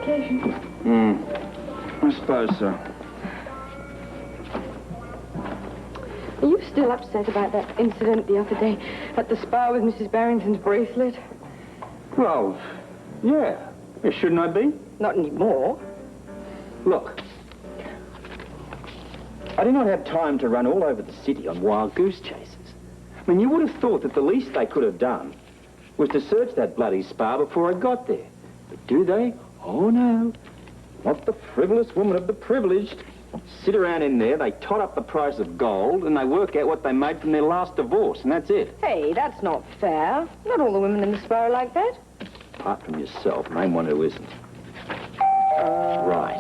occasion. I suppose so. Are you still upset about that incident the other day at the spa with Mrs. Barrington's bracelet? Well, yeah. Shouldn't I be? Not anymore. Look. I do not have time to run all over the city on wild goose chases. I mean, you would have thought that the least they could have done was to search that bloody spa before I got there. But do they? Oh, no. Not the frivolous woman of the privileged. Sit around in there, they tot up the price of gold, and they work out what they made from their last divorce, and that's it. Hey, that's not fair. Not all the women in the spa are like that. Apart from yourself, name one who isn't. Right.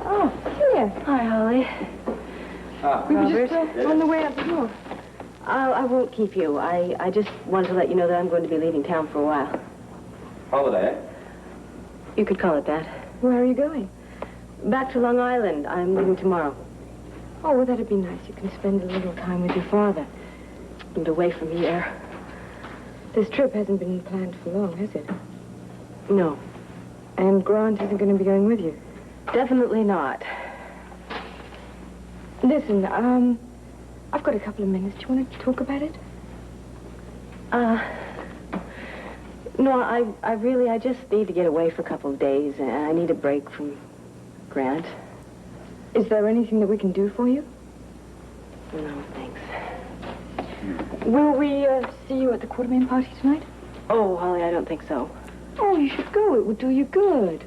Oh, Celia. Hi, Holly. We were just on the way out the door. I won't keep you. I just wanted to let you know that I'm going to be leaving town for a while. Holiday? You could call it that. Where are you going? Back to Long Island. I'm leaving tomorrow. Oh, well, that'd be nice. You can spend a little time with your father. And away from here. This trip hasn't been planned for long, has it? No. And Grant isn't going to be going with you? Definitely not. Listen, I've got a couple of minutes. Do you want to talk about it? No, I just need to get away for a couple of days. And I need a break from Grant. Is there anything that we can do for you? No, thanks. Will we see you at the Quartermain party tonight? Oh, Holly, I don't think so. Oh, you should go. It would do you good.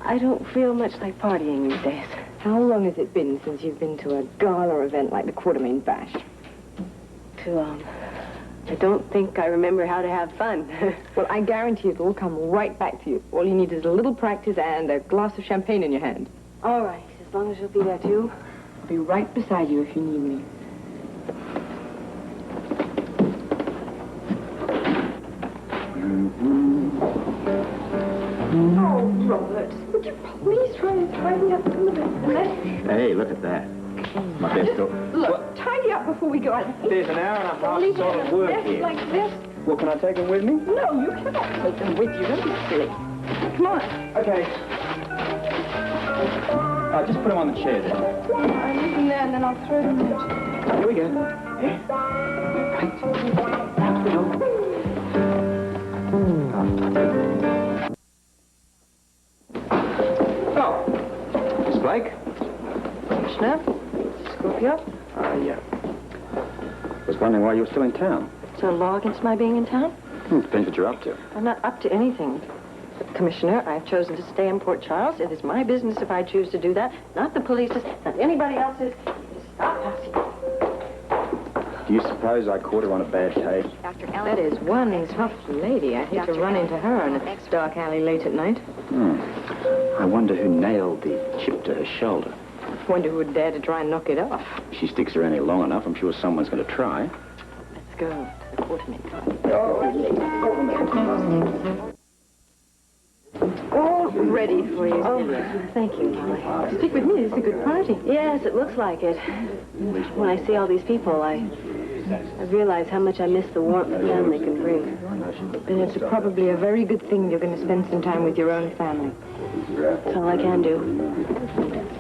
I don't feel much like partying these days. How long has it been since you've been to a gala event like the Quartermain Bash? Too long. I don't think I remember how to have fun. Well, I guarantee it'll all come right back to you. All you need is a little practice and a glass of champagne in your hand. All right, as long as you'll be there, too. I'll be right beside you if you need me. Oh, Robert, would you please try and tidy up a little bit? Hey, look at that. My best dog. Look, tidy up before we go out. There's an hour and a half Leave solid work this here. like this. Well, can I take them with me? No, you cannot take them with you. Don't be silly. Come on. Okay. Just put them on the chair then. I'll leave them there and then I'll throw them out. Here we go. Yeah. Right. Out the door. Oh. Miss Blake? Commissioner? Scorpio? I was wondering why you were still in town. Is there a law against my being in town? Depends what you're up to. I'm not up to anything. But, Commissioner, I've chosen to stay in Port Charles. It is my business if I choose to do that. Not the police's, not anybody else's. Just stop passing. Do you suppose I caught her on a bad day? That is one tough lady. I hate to run into her in a dark alley late at night. I wonder who nailed the chip to her shoulder. Wonder who would dare to try and knock it off. If she sticks around here long enough, I'm sure someone's going to try. Let's go to the Quartermain party. All ready for you. Oh, thank you, Molly. Stick with me. It's a good party. Yes, it looks like it. When I see all these people, I realize how much I miss the warmth the family can bring. And it's probably a very good thing you're going to spend some time with your own family. That's all I can do.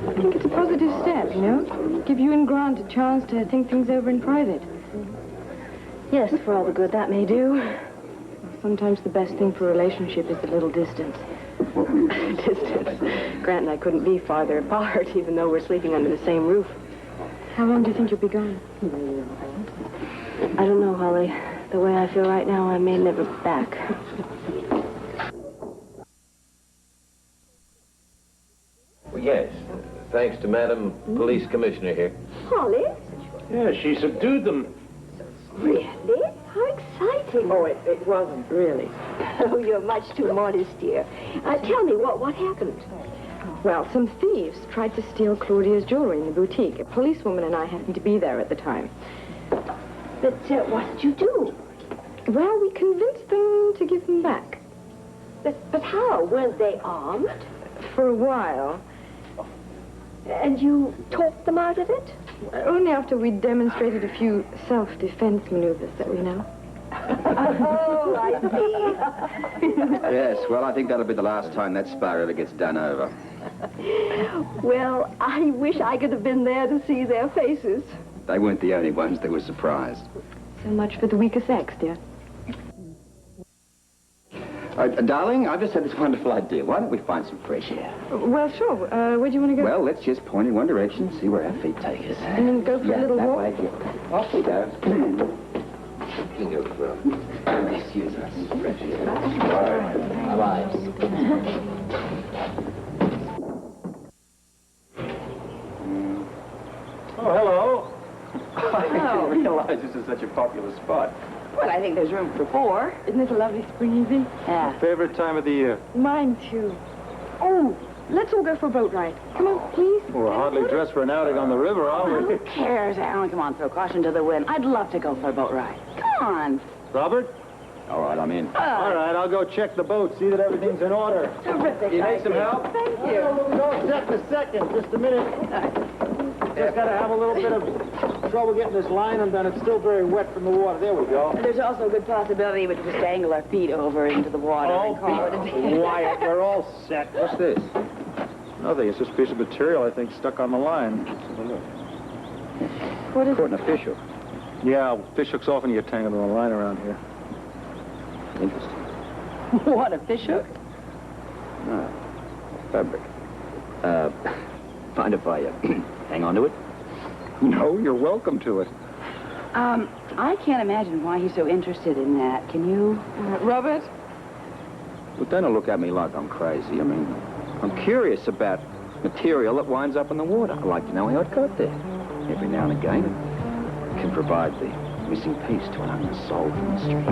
I think it's a positive step, you know? Give you and Grant a chance to think things over in private. Yes, for all the good that may do. Sometimes the best thing for a relationship is a little distance. Distance. Grant and I couldn't be farther apart, even though we're sleeping under the same roof. How long do you think you'll be gone? I don't know, Holly. The way I feel right now, I may never be back. Well, yes. Thanks to Madam Police Commissioner here. Holly? Yeah, she subdued them. Really? How exciting. Oh, it wasn't, really. Oh, you're much too modest, dear. Tell me, what happened? Well, some thieves tried to steal Claudia's jewelry in the boutique. A policewoman and I happened to be there at the time. But what did you do? Well, we convinced them to give them back. But how? Weren't they armed? For a while. And you talked them out of it? Only after we demonstrated a few self-defense maneuvers that we know. Oh, I see. Yes, well, I think that'll be the last time that spar ever gets done over. Well, I wish I could have been there to see their faces. They weren't the only ones that were surprised. So much for the weaker sex, dear. Darling, I've just had this wonderful idea. Why don't we find some fresh air? Well, sure. Where do you want to go? Well, let's just point in one direction, see where our feet take us. And then go for a little that walk? way, yeah. Off we go. Excuse us. Fresh air. Oh, hello. I didn't realize this is such a popular spot. Well, I think there's room for 4. Isn't it a lovely spring evening? Yeah. Favorite time of the year. Mine, too. Oh, let's all go for a boat ride. Come on, please. We're hardly dressed for an outing on the river, are we? Who cares, Alan? Come on, throw caution to the wind. I'd love to go for a boat ride. Come on. Robert? All right, I'm in. All right, I'll go check the boat, see that everything's in order. Terrific. You need some help? Thank you. We'll go set in a second. Just a minute. Just got to have a little bit of trouble getting this line undone. It's still very wet from the water. There we go. There's also a good possibility we could just dangle our feet over into the water and call it a day. Wyatt, we're all set. What's this? Nothing. It's just a piece of material, I think, stuck on the line. What is Caught in a fish hook. Yeah, fish hooks often get tangled on the line around here. Interesting. What, a fish hook? No. Fabric. Mind if I hang on to it? No, you're welcome to it. I can't imagine why he's so interested in that. Can you? Robert? But don't look at me like I'm crazy. I mean, I'm curious about material that winds up in the water. I'd like to know how it got there. Every now and again, it can provide the missing piece to an unsolved mystery.